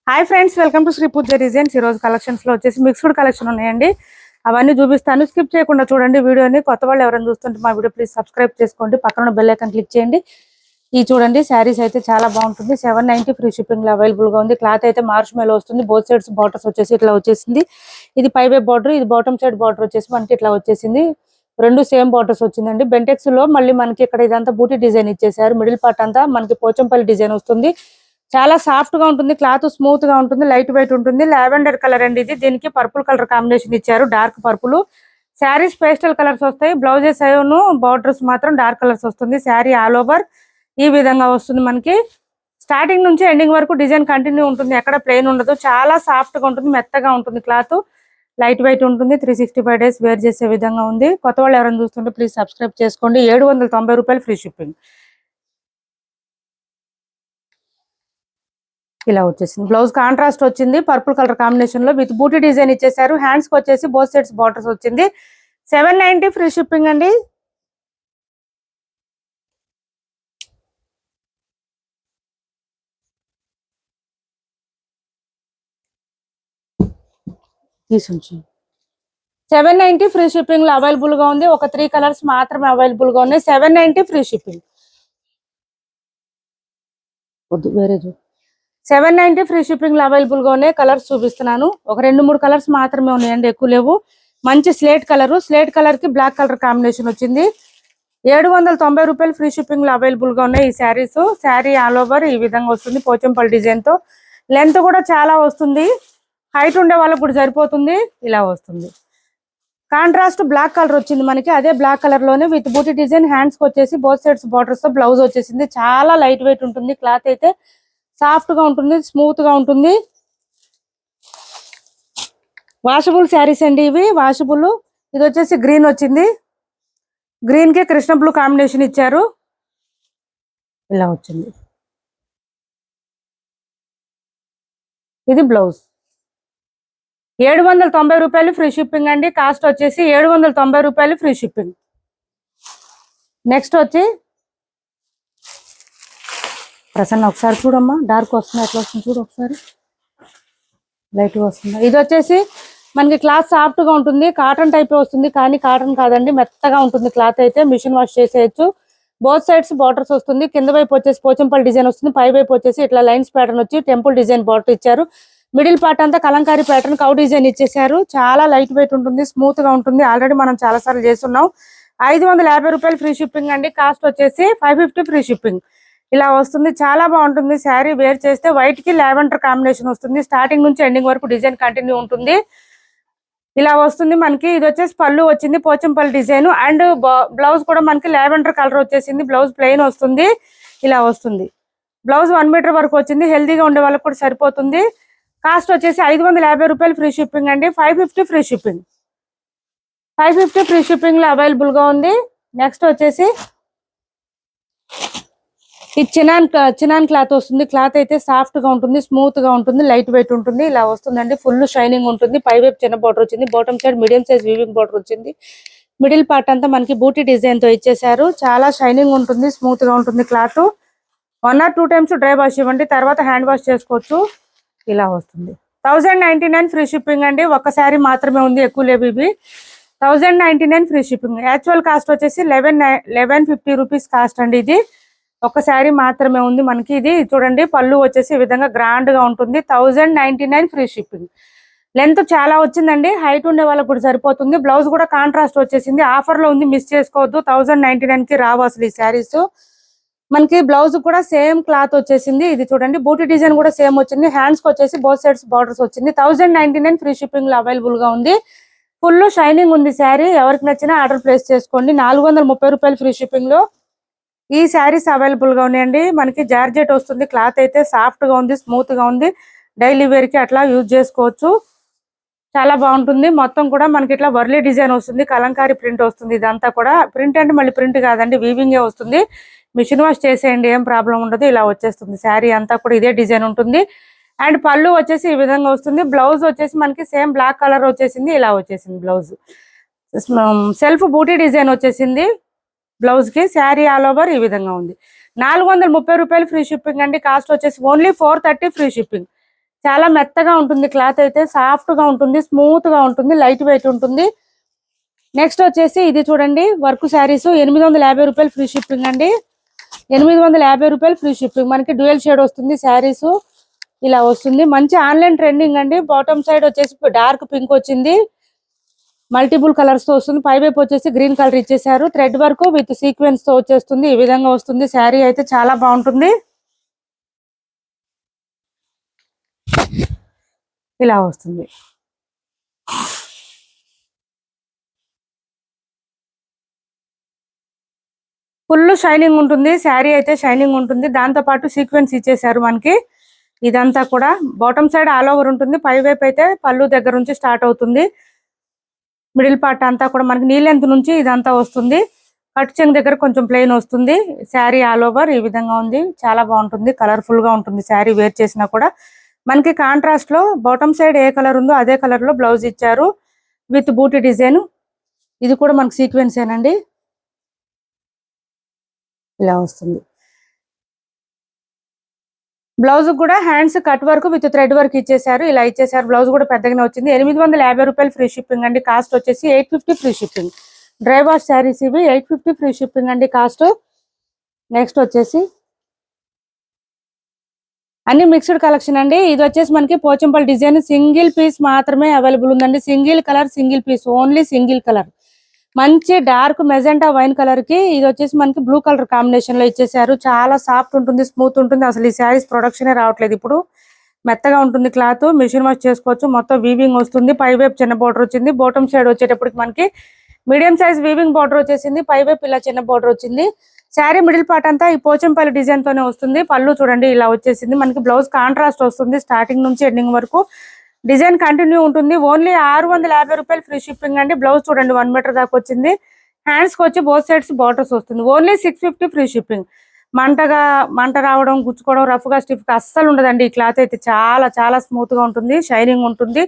Hi friends, welcome to Sri Pooja designs. ఈ రోజు collections లో వచ్చేసి మిక్స్డ్ కలెక్షన్ ఉన్నాయండి. అవన్నీ చూపిస్తాను, స్కిప్ చేయకుండా చూడండి వీడియోని. కొత్త వాళ్ళు ఎవరైనా చూస్తుంటే మా వీడియో ప్లీజ్ సబ్స్క్రైబ్ చేసుకోండి, పక్కన బెల్ ఐకాన్ క్లిక్ చేయండి. ఈ చూడండి శారీస్ అయితే చాలా బాగుంటుంది. 790 ఫ్రీ షిప్పింగ్ లో అవైలబుల్ గా ఉంది. క్లాత్ అయితే మార్చ్ మేలో వస్తుంది. బోత్ సైడ్స్ బార్డర్స్ వచ్చేసి ఇట్లా వచ్చేసింది. ఇది పైవే బార్డర్, ఇది బాటమ్ సైడ్ బార్డర్ వచ్చేసి మనకి ఇట్లా వచ్చేసింది. రెండు సేమ్ బార్డర్స్ వచ్చిందండి. బెంటెక్స్ లో మళ్ళీ మనకి ఇక్కడ ఇదంతా బూటీ డిజైన్ ఇచ్చేసారు. మిడిల్ పార్ట్ అంతా మనకి పోచంపల్లి డిజైన్ వస్తుంది. చాలా సాఫ్ట్ గా ఉంటుంది, క్లాత్ స్మూత్ గా ఉంటుంది, లైట్ వెయిట్ ఉంటుంది. లావెండర్ కలర్ అండి ఇది. దీనికి పర్పుల్ కలర్ కాంబినేషన్ ఇచ్చారు, dark purple. Saris pastel colours వస్తాయి, బ్లౌజెస్ అయ్యను బార్డర్స్ మాత్రం డార్క్ కలర్స్ వస్తుంది. శారీ ఆల్ ఓవర్ ఈ విధంగా వస్తుంది. మనకి స్టార్టింగ్ నుంచి ఎండింగ్ వరకు డిజైన్ కంటిన్యూ ఉంటుంది, ఎక్కడ ప్లెయిన్ ఉండదు. చాలా సాఫ్ట్ గా ఉంటుంది, మెత్తగా ఉంటుంది, క్లాత్ లైట్ వెయిట్ ఉంటుంది. 365 డేస్ వేర్ చేసే విధంగా ఉంది. కొత్త వాళ్ళు ఎవరైనా చూస్తుంటే ప్లీజ్ సబ్స్క్రైబ్ చేసుకోండి. 790 రూపాయలు ఫ్రీ షిప్పింగ్. ఇలా వచ్చేసింది. బ్లౌజ్ కాంట్రాస్ట్ వచ్చింది, పర్పుల్ కలర్ కాంబినేషన్ లో విత్ బూటీ డిజైన్ ఇచ్చేసారు. హ్యాండ్స్ కి వచ్చేసి బోత్ సైడ్స్ బార్డర్స్ వచ్చింది. 790 ఫ్రీ షిప్పింగ్ అండి. తీసుంచి 790 ఫ్రీ షిప్పింగ్ లో అవైలబుల్ గా ఉంది. ఒక 3 కలర్స్ మాత్రమే అవైలబుల్ గా ఉన్నాయి. 790 ఫ్రీ షిప్పింగ్. వద్దు వేరే 790 ఫ్రీ షిప్పింగ్ లో అవైలబుల్ గా ఉన్నాయి. కలర్స్ చూపిస్తున్నాను. ఒక 2-3 కలర్స్ మాత్రమే ఉన్నాయండి, ఎక్కువ లేవు. మంచి స్లేట్ కలర్ కి బ్లాక్ కలర్ కాంబినేషన్ వచ్చింది. 790 రూపాయలు ఫ్రీ షిప్పింగ్ లో అవైలబుల్ గా ఉన్నాయి ఈ శారీస్. శారీ ఆల్ ఓవర్ ఈ విధంగా వస్తుంది, పోచంపల్లి డిజైన్ తో. లెంత్ కూడా చాలా వస్తుంది, హైట్ ఉండే వాళ్ళకు కూడా సరిపోతుంది. ఇలా వస్తుంది. కాంట్రాస్ట్ బ్లాక్ కలర్ వచ్చింది మనకి. అదే బ్లాక్ కలర్ లోనే విత్ బూటీ డిజైన్. హ్యాండ్స్ కి వచ్చేసి బోత్ సైడ్స్ బార్డర్స్ తో బ్లౌజ్ వచ్చేసింది. చాలా లైట్ వెయిట్ ఉంటుంది, క్లాత్ అయితే సాఫ్ట్ గా ఉంటుంది, స్మూత్ గా ఉంటుంది. వాషబుల్ శారీస్ అండి ఇవి, వాషబుల్. ఇది వచ్చేసి గ్రీన్ వచ్చింది, గ్రీన్ కి కృష్ణ బ్లూ కాంబినేషన్ ఇచ్చారు. ఇలా వచ్చింది. ఇది బ్లౌజ్. 790 రూపాయలు ఫ్రీ షిప్పింగ్ అండి. కాస్ట్ వచ్చేసి 790 రూపాయలు ఫ్రీ షిప్పింగ్. నెక్స్ట్ వచ్చి ప్రసన్న ఒకసారి చూడమ్మా, డార్క్ వస్తుంది, ఎట్లా వస్తుంది చూడు ఒకసారి, లైట్ గా వస్తుంది. ఇది వచ్చేసి మనకి క్లాత్ సాఫ్ట్ గా ఉంటుంది, కాటన్ టైప్ వస్తుంది, కానీ కాటన్ కాదండి, మెత్తగా ఉంటుంది. క్లాత్ అయితే మిషన్ వాష్ చేసేయచ్చు. బోత్ సైడ్స్ బార్డర్స్ వస్తుంది. కింద వైపు వచ్చేసి పోచంపల్లి డిజైన్ వస్తుంది, పై వైపు వచ్చేసి ఇట్లా లైన్స్ ప్యాటర్న్ వచ్చి టెంపుల్ డిజైన్ బార్డర్ ఇచ్చారు. మిడిల్ పార్ట్ అంతా కలంకారీ ప్యాటర్న్ కౌ డిజైన్ ఇచ్చేసారు. చాలా లైట్ వెయిట్ ఉంటుంది, స్మూత్ గా ఉంటుంది. ఆల్రెడీ మనం చాలా సార్లు చేస్తున్నాం. 550 రూపాయలు ఫ్రీ షిప్పింగ్ అండి. కాస్ట్ వచ్చేసి 550 ఫ్రీ షిప్పింగ్. ఇలా వస్తుంది, చాలా బాగుంటుంది. శారీ వేర్ చేస్తే వైట్ కి లావెండర్ కాంబినేషన్ వస్తుంది. స్టార్టింగ్ నుంచి ఎండింగ్ వరకు డిజైన్ కంటిన్యూ ఉంటుంది. ఇలా వస్తుంది మనకి. ఇది వచ్చేసి పళ్ళు వచ్చింది, పోచంపల్లి డిజైన్. అండ్ బ్లౌజ్ కూడా మనకి లావెండర్ కలర్ వచ్చేసింది. బ్లౌజ్ ప్లెయిన్ వస్తుంది. ఇలా వస్తుంది. బ్లౌజ్ 1 మీటర్ వరకు వచ్చింది. హెల్దీగా ఉండే వాళ్ళకి కూడా సరిపోతుంది. కాస్ట్ వచ్చేసి 550 రూపాయలు ఫ్రీ షిప్పింగ్ అండి. 550 ఫ్రీ షిప్పింగ్. 550 ఫ్రీ షిప్పింగ్ లో అవైలబుల్ గా ఉంది. నెక్స్ట్ వచ్చేసి ఈ చినాన్ క్లాత్ వస్తుంది. క్లాత్ అయితే సాఫ్ట్ గా ఉంటుంది, స్మూత్ గా ఉంటుంది, లైట్ వెయిట్ ఉంటుంది. ఇలా వస్తుందండి. ఫుల్ షైనింగ్ ఉంటుంది. పై వైపు చిన్న బార్డర్ వచ్చింది, bottom side medium size weaving border వచ్చింది. మిడిల్ పార్ట్ అంతా మనకి బూటీ డిజైన్ తో ఇచ్చేసారు. చాలా షైనింగ్ ఉంటుంది, స్మూత్ గా ఉంటుంది. Cloth 1 or 2 times dry wash ఇవ్వండి, తర్వాత హ్యాండ్ వాష్ చేసుకోవచ్చు. ఇలా వస్తుంది. 1099 ఫ్రీ షిప్పింగ్ అండి. ఒక్క శారీ మాత్రమే ఉంది, ఎక్కువ లేవు ఇవి. 1099 ఫ్రీ షిప్పింగ్. యాక్చువల్ కాస్ట్ వచ్చేసి 1150 రూపీస్ కాస్ట్ అండి. ఇది ఒక శారీ మాత్రమే ఉంది మనకి. ఇది చూడండి, పళ్ళు వచ్చేసి ఈ విధంగా గ్రాండ్ గా ఉంటుంది. 1099 ఫ్రీ షిప్పింగ్. లెంత్ చాలా వచ్చిందండి, హైట్ ఉండే వాళ్ళకి కూడా సరిపోతుంది. బ్లౌజ్ కూడా కాంట్రాస్ట్ వచ్చేసింది. ఆఫర్ లో ఉంది, మిస్ చేసుకోవద్దు. 1099 కి రావు అసలు ఈ శారీస్. మనకి బ్లౌజ్ కూడా సేమ్ క్లాత్ వచ్చేసింది. ఇది చూడండి, బూటీ డిజైన్ కూడా సేమ్ వచ్చింది. హ్యాండ్స్ కి వచ్చేసి బోత్ సైడ్స్ బార్డర్స్ వచ్చింది. 1099 ఫ్రీ షిప్పింగ్ లో అవైలబుల్ గా ఉంది. ఫుల్ షైనింగ్ ఉంది శారీ. ఎవరికి నచ్చినా ఆర్డర్ ప్లేస్ చేసుకోండి. 430 రూపాయలు ఫ్రీ షిప్పింగ్ లో ఈ శారీస్ అవైలబుల్ గా ఉన్నాయండి. మనకి జార్జెట్ వస్తుంది. క్లాత్ అయితే సాఫ్ట్ గా ఉంది, స్మూత్ గా ఉంది. డైలీ వేర్ కి అట్లా యూజ్ చేసుకోవచ్చు. చాలా బాగుంటుంది. మొత్తం కూడా మనకి ఇట్లా వర్లీ డిజైన్ వస్తుంది, కలంకారీ ప్రింట్ వస్తుంది. ఇదంతా కూడా ప్రింట్ అంటే మళ్ళీ ప్రింట్ కాదండి, వీవింగే వస్తుంది. మిషన్ వాష్ చేసేయండి, ఏం ప్రాబ్లం ఉండదు. ఇలా వచ్చేస్తుంది. శారీ అంతా కూడా ఇదే డిజైన్ ఉంటుంది. అండ్ పళ్ళు వచ్చేసి ఈ విధంగా వస్తుంది. బ్లౌజ్ వచ్చేసి మనకి సేమ్ బ్లాక్ కలర్ వచ్చేసింది. ఇలా వచ్చేసింది బ్లౌజ్. సెల్ఫ్ బూటీ డిజైన్ వచ్చేసింది బ్లౌజ్ కి. శారీ ఆల్ ఓవర్ ఈ విధంగా ఉంది. 430 రూపాయలు ఫ్రీ షిప్పింగ్ అండి. కాస్ట్ వచ్చేసి ఓన్లీ 430 ఫ్రీ షిప్పింగ్. చాలా మెత్తగా ఉంటుంది క్లాత్ అయితే, సాఫ్ట్ గా ఉంటుంది, స్మూత్ గా ఉంటుంది, లైట్ వెయిట్ ఉంటుంది. నెక్స్ట్ వచ్చేసి ఇది చూడండి వర్క్ శారీస్ 850 రూపాయలు ఫ్రీ షిప్పింగ్ అండి. 850 రూపాయలు ఫ్రీ షిప్పింగ్. మనకి డ్యూయల్ షేడ్ వస్తుంది శారీస్, ఇలా వస్తుంది. మంచి ఆన్లైన్ ట్రెండింగ్ అండి. బాటమ్ సైడ్ వచ్చేసి డార్క్ పింక్ వచ్చింది, మల్టిపుల్ కలర్స్ తో వస్తుంది. పై వైపు వచ్చేసి గ్రీన్ కలర్ ఇచ్చేసారు. థ్రెడ్ వర్క్ విత్ సీక్వెన్స్ తో వచ్చేస్తుంది. ఈ విధంగా వస్తుంది. శారీ అయితే చాలా బాగుంటుంది. ఇలా వస్తుంది. ఫుల్ షైనింగ్ ఉంటుంది. శారీ అయితే షైనింగ్ ఉంటుంది. దాంతో పాటు సీక్వెన్స్ ఇచ్చేసారు మనకి. ఇదంతా కూడా బాటమ్ సైడ్ ఆల్ ఓవర్ ఉంటుంది. పై వైపు అయితే పళ్ళు దగ్గర నుంచి స్టార్ట్ అవుతుంది. మిడిల్ పార్ట్ అంతా కూడా మనకి నీ లెంత్ నుంచి ఇదంతా వస్తుంది. కట్ చెంగ్ దగ్గర కొంచెం ప్లెయిన్ వస్తుంది. శారీ ఆల్ ఓవర్ ఈ విధంగా ఉంది. చాలా బాగుంటుంది. కలర్ఫుల్ గా ఉంటుంది శారీ వేర్ చేసినా కూడా. మనకి కాంట్రాస్ట్ లో బాటమ్ సైడ్ ఏ కలర్ ఉందో అదే కలర్ లో బ్లౌజ్ ఇచ్చారు విత్ బూటీ డిజైన్. ఇది కూడా మనకి సీక్వెన్స్ ఏనండి. ఇలా వస్తుంది. బ్లౌజ్ కూడా hands cut work with thread work ఇచ్చేసారు. ఇలా ఇచ్చేసారు. బ్లౌజ్ కూడా పెద్దగానే వచ్చింది. 850 రూపాయలు ఫ్రీ షిప్పింగ్ అండి. కాస్ట్ వచ్చేసి 850 free shipping. Dry wash saris ఇవి 850 ఫ్రీ షిప్పింగ్ అండి కాస్ట్. నెక్స్ట్ వచ్చేసి అన్ని మిక్స్డ్ కలెక్షన్ అండి. ఇది వచ్చేసి మనకి పోచంపల్లి డిజైన్ సింగిల్ పీస్ మాత్రమే అవైలబుల్ ఉందండి. Single colour, single piece, only single colour. మంచి డార్క్ మెజెంటా వైన్ కలర్ కి ఇది వచ్చేసి మనకి బ్లూ కలర్ కాంబినేషన్ లో ఇచ్చేసారు. చాలా సాఫ్ట్ ఉంటుంది, స్మూత్ ఉంటుంది. అసలు ఈ శారీస్ ప్రొడక్షన్ రావట్లేదు ఇప్పుడు. మెత్తగా ఉంటుంది క్లాత్. మిషన్ వాష్ చేసుకోవచ్చు. మొత్తం వీవింగ్ వస్తుంది. పై వైపు చిన్న బోర్డర్ వచ్చింది. బాటమ్ సైడ్ వచ్చేటప్పటికి మనకి మీడియం సైజ్ వీవింగ్ బార్డర్ వచ్చేసింది. పై వైపు ఇలా చిన్న బార్డర్ వచ్చింది. శారీ మిడిల్ పార్ట్ అంతా ఈ పోచంపల్లి డిజైన్ తోనే వస్తుంది. పళ్ళు చూడండి ఇలా వచ్చేసింది. మనకి బ్లౌజ్ కాంట్రాస్ట్ వస్తుంది. స్టార్టింగ్ నుంచి ఎండింగ్ వరకు డిజైన్ కంటిన్యూ ఉంటుంది. ఓన్లీ 650 రూపాయలు ఫ్రీ షిప్పింగ్ అండి. బ్లౌజ్ చూడండి 1 మీటర్ దాకా వచ్చింది. హ్యాండ్స్ కి వచ్చి బోత్ సైడ్స్ బార్డర్స్ వస్తుంది. Only 650 free shipping. మంట రావడం, గుచ్చుకోవడం, రఫ్ గా స్టిఫ్ గా అస్సలు ఉండదండి. ఈ క్లాత్ అయితే చాలా చాలా స్మూత్ గా ఉంటుంది, షైనింగ్ ఉంటుంది.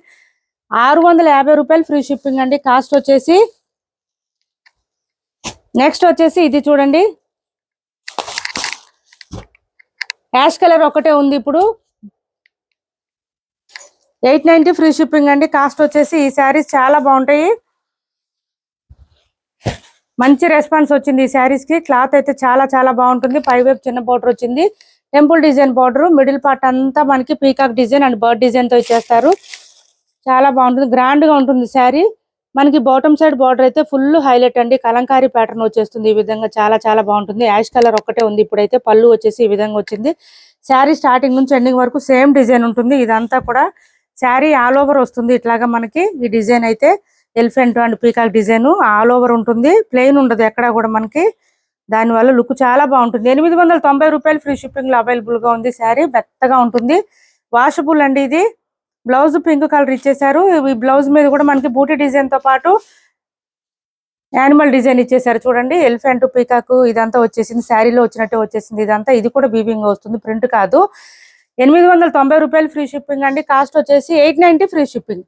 650 రూపాయలు ఫ్రీ షిప్పింగ్ అండి కాస్ట్ వచ్చేసి. నెక్స్ట్ వచ్చేసి ఇది చూడండి యాష్ కలర్ ఒకటే ఉంది ఇప్పుడు. 890 ఫ్రీ షిప్పింగ్ అండి కాస్ట్ వచ్చేసి. ఈ శారీస్ చాలా బాగుంటాయి. మంచి రెస్పాన్స్ వచ్చింది ఈ శారీస్ కి. క్లాత్ అయితే చాలా చాలా బాగుంటుంది. పై వైపు చిన్న బార్డర్ వచ్చింది. Temple design border. Middle part అంతా మనకి peacock design and bird design తో ఇచ్చేస్తారు. చాలా బాగుంటుంది. గ్రాండ్ గా ఉంటుంది శారీ. మనకి బాటమ్ సైడ్ బార్డర్ అయితే ఫుల్ హైలైట్ అండి. కలంకారీ ప్యాటర్న్ వచ్చేస్తుంది. ఈ విధంగా చాలా చాలా బాగుంటుంది. యాష్ కలర్ ఒక్కటే ఉంది ఇప్పుడైతే. పళ్ళు వచ్చేసి ఈ విధంగా వచ్చింది. శారీ స్టార్టింగ్ నుంచి ఎండింగ్ వరకు సేమ్ డిజైన్ ఉంటుంది. ఇదంతా కూడా శారీ ఆల్ ఓవర్ వస్తుంది. ఇట్లాగా మనకి ఈ డిజైన్ అయితే elephant and peacock design all over ఉంటుంది. ప్లెయిన్ ఉండదు ఎక్కడ కూడా మనకి. దాని వల్ల లుక్ చాలా బాగుంటుంది. 890 రూపాయలు ఫ్రీ షిప్పింగ్ లో అవైలబుల్ గా ఉంది. శారీ మెత్తగా ఉంటుంది. వాషబుల్ అండి ఇది. బ్లౌజ్ పింక్ కలర్ ఇచ్చేసారు. ఈ బ్లౌజ్ మీద కూడా మనకి బూటీ డిజైన్ తో పాటు యానిమల్ డిజైన్ ఇచ్చేసారు. చూడండి ఎలిఫెంట్, పీకాక్ ఇదంతా వచ్చేసింది. శారీలో వచ్చినట్టే వచ్చేసింది ఇదంతా. ఇది కూడా వీవింగ్ వస్తుంది, ప్రింట్ కాదు. 890 రూపాయలు ఫ్రీ షిప్పింగ్ అండి. కాస్ట్ వచ్చేసి 890 ఫ్రీ షిప్పింగ్.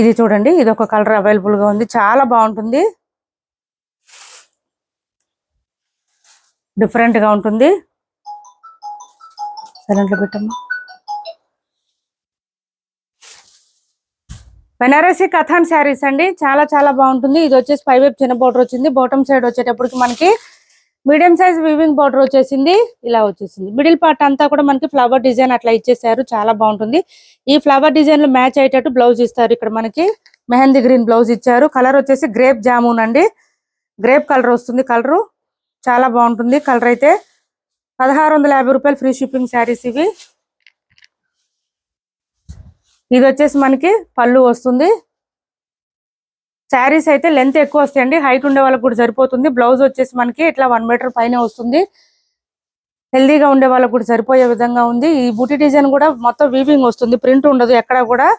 ఇది చూడండి ఇది ఒక కలర్ అవైలబుల్ గా ఉంది. చాలా బాగుంటుంది. డిఫరెంట్ గా ఉంటుంది. సైలెంట్లో పెట్టమ్మా. బెనారసీ కథాన్ శారీస్ అండి. చాలా చాలా బాగుంటుంది. ఇది వచ్చేసి పై వైపు చిన్న బార్డర్ వచ్చింది. బాటమ్ సైడ్ వచ్చేటప్పటికి మనకి మీడియం సైజ్ వీవింగ్ బార్డర్ వచ్చేసింది. ఇలా వచ్చేసింది. మిడిల్ పార్ట్ అంతా కూడా మనకి ఫ్లవర్ డిజైన్ అట్లా ఇచ్చేసారు. చాలా బాగుంటుంది. ఈ ఫ్లవర్ డిజైన్ లో మ్యాచ్ అయ్యేటట్టు బ్లౌజ్ ఇస్తారు. ఇక్కడ మనకి మెహందీ గ్రీన్ బ్లౌజ్ ఇచ్చారు. కలర్ వచ్చేసి గ్రేప్ జామున్ అండి. గ్రేప్ కలర్ వస్తుంది. కలరు చాలా బాగుంటుంది. కలర్ అయితే 1650 రూపాయలు ఫ్రీ షిప్పింగ్ శారీస్ ఇవి. ఇది వచ్చేసి మనకి పళ్ళు వస్తుంది. శారీస్ అయితే లెంత్ ఎక్కువ వస్తాయండి. హైట్ ఉండే వాళ్ళకి కూడా సరిపోతుంది. బ్లౌజ్ వచ్చేసి మనకి ఇట్లా 1 మీటర్ పైన వస్తుంది. హెల్దీగా ఉండే వాళ్ళకి కూడా సరిపోయే విధంగా ఉంది. ఈ బూటీ డిజైన్ కూడా మొత్తం వీవింగ్ వస్తుంది. ప్రింట్ ఉండదు ఎక్కడ కూడా.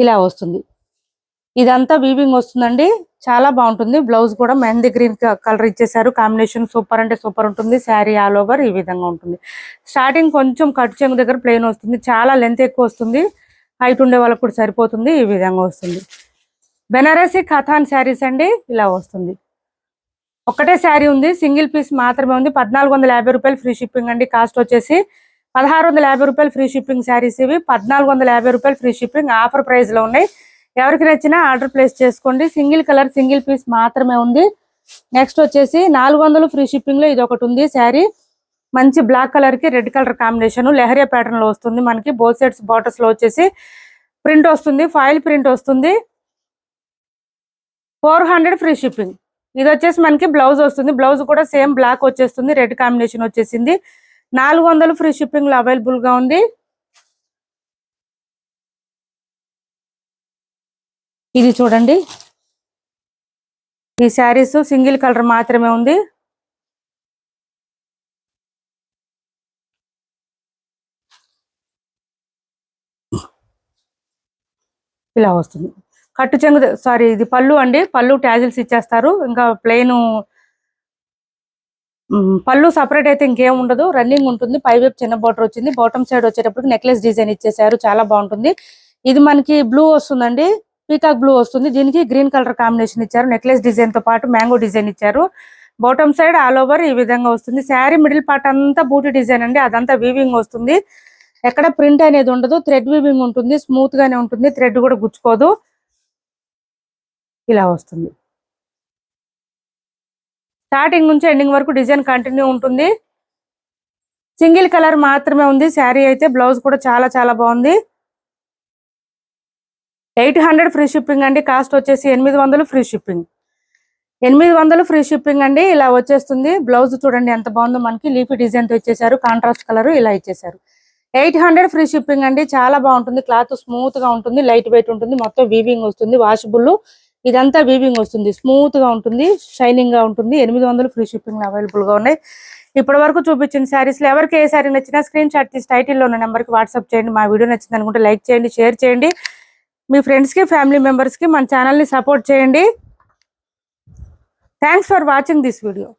ఇలా వస్తుంది. ఇదంతా వీవింగ్ వస్తుందండి. చాలా బాగుంటుంది. బ్లౌజ్ కూడా మెహందీ గ్రీన్ కలర్ ఇచ్చేసారు. కాంబినేషన్ సూపర్ అంటే సూపర్ ఉంటుంది. శారీ ఆల్ ఓవర్ ఈ విధంగా ఉంటుంది. స్టార్టింగ్ కొంచెం కట్ చెంగు దగ్గర ప్లెయిన్ వస్తుంది. చాలా లెంత్ ఎక్కువ వస్తుంది. హైట్ ఉండే వాళ్ళకి కూడా సరిపోతుంది. ఈ విధంగా వస్తుంది. బెనారసి ఖతాన్ శారీస్ అండి, ఇలా వస్తుంది. ఒక్కటే శారీ ఉంది, సింగిల్ పీస్ మాత్రమే ఉంది. 1450 రూపాయలు ఫ్రీ షిప్పింగ్ అండి. కాస్ట్ వచ్చేసి 1650 రూపాయలు ఫ్రీ షిప్పింగ్ శారీస్ ఇవి. 1450 రూపాయలు ఫ్రీ షిప్పింగ్ ఆఫర్ ప్రైస్ లో ఉన్నాయి. ఎవరికి నచ్చినా ఆర్డర్ ప్లేస్ చేసుకోండి. సింగిల్ కలర్ సింగిల్ పీస్ మాత్రమే ఉంది. నెక్స్ట్ వచ్చేసి 400 ఫ్రీ షిప్పింగ్ లో ఇది ఒకటి ఉంది శారీ. మంచి బ్లాక్ కలర్ కి red colour combination, lehariya pattern లో వస్తుంది మనకి. బోత్ సైడ్స్ బార్డర్స్ లో వచ్చేసి ప్రింట్ వస్తుంది, ఫాయిల్ ప్రింట్ వస్తుంది. 400 ఫ్రీ షిప్పింగ్. ఇది వచ్చేసి మనకి బ్లౌజ్ వస్తుంది. బ్లౌజ్ కూడా సేమ్ బ్లాక్ వచ్చేస్తుంది, రెడ్ కాంబినేషన్ వచ్చేసింది. 400 ఫ్రీ షిప్పింగ్ లో అవైలబుల్ గా ఉంది. ఇది చూడండి, ఈ శారీస్ సింగిల్ కలర్ మాత్రమే ఉంది. ఇలా వస్తుంది. కట్టు చెంగు, సారీ ఇది పళ్ళు అండి. పళ్ళు ట్యాజిల్స్ ఇచ్చేస్తారు. ఇంకా ప్లెయిన్ పళ్ళు సపరేట్ అయితే ఇంకేం ఉండదు, రన్నింగ్ ఉంటుంది. పైవైపు చిన్న బార్డర్ వచ్చింది. బాటమ్ సైడ్ వచ్చేటప్పటికి నెక్లెస్ డిజైన్ ఇచ్చేసారు, చాలా బాగుంటుంది. ఇది మనకి బ్లూ వస్తుందండి, పీకాక్ బ్లూ వస్తుంది. దీనికి గ్రీన్ కలర్ కాంబినేషన్ ఇచ్చారు. నెక్లెస్ డిజైన్ తో పాటు మ్యాంగో డిజైన్ ఇచ్చారు. బాటమ్ సైడ్ ఆల్ ఓవర్ ఈ విధంగా వస్తుంది. శారీ మిడిల్ పార్ట్ అంతా బూటీ డిజైన్ అండి, అదంతా వీవింగ్ వస్తుంది. ఎక్కడ ప్రింట్ అనేది ఉండదు, థ్రెడ్ వీవింగ్ ఉంటుంది. స్మూత్ గానే ఉంటుంది, థ్రెడ్ కూడా గుచ్చుకోదు. ఇలా వస్తుంది. స్టార్టింగ్ నుంచి ఎండింగ్ వరకు డిజైన్ కంటిన్యూ ఉంటుంది. సింగిల్ కలర్ మాత్రమే ఉంది శారీ అయితే. బ్లౌజ్ కూడా చాలా చాలా బాగుంది. 800 ఫ్రీ షిప్పింగ్ అండి. కాస్ట్ వచ్చేసి 800 ఫ్రీ షిప్పింగ్. 800 ఫ్రీ షిప్పింగ్ అండి. ఇలా వచ్చేస్తుంది. బ్లౌజ్ చూడండి ఎంత బాగుందో, మనకి లీఫీ డిజైన్ తో ఇచ్చేసారు. కాంట్రాస్ట్ కలర్ ఇలా ఇచ్చేసారు. 800 ఫ్రీ షిప్పింగ్ అండి. చాలా బాగుంటుంది. క్లాత్ స్మూత్ గా ఉంటుంది, లైట్ వెయిట్ ఉంటుంది. మొత్తం వీవింగ్ వస్తుంది, వాషబుల్. ఇదంతా వీవింగ్ వస్తుంది, స్మూత్ గా ఉంటుంది, షైనింగ్ గా ఉంటుంది. 800 ఫ్రీ షిప్పింగ్ అవైలబుల్ గా ఉన్నాయి. ఇప్పటి వరకు చూపించిన శారీస్ లో ఎవరికి ఏ శారీ నచ్చినా స్క్రీన్ షాట్ తీసి టైటిల్లో ఉన్న నెంబర్ కి వాట్సాప్ చేయండి. మా వీడియో నచ్చింది అనుకుంటే లైక్ చేయండి, షేర్ చేయండి. మీ ఫ్రెండ్స్ కి ఫ్యామిలీ మెంబర్స్ కి మన ఛానల్ ని సపోర్ట్ చేయండి. Thanks for watching this video.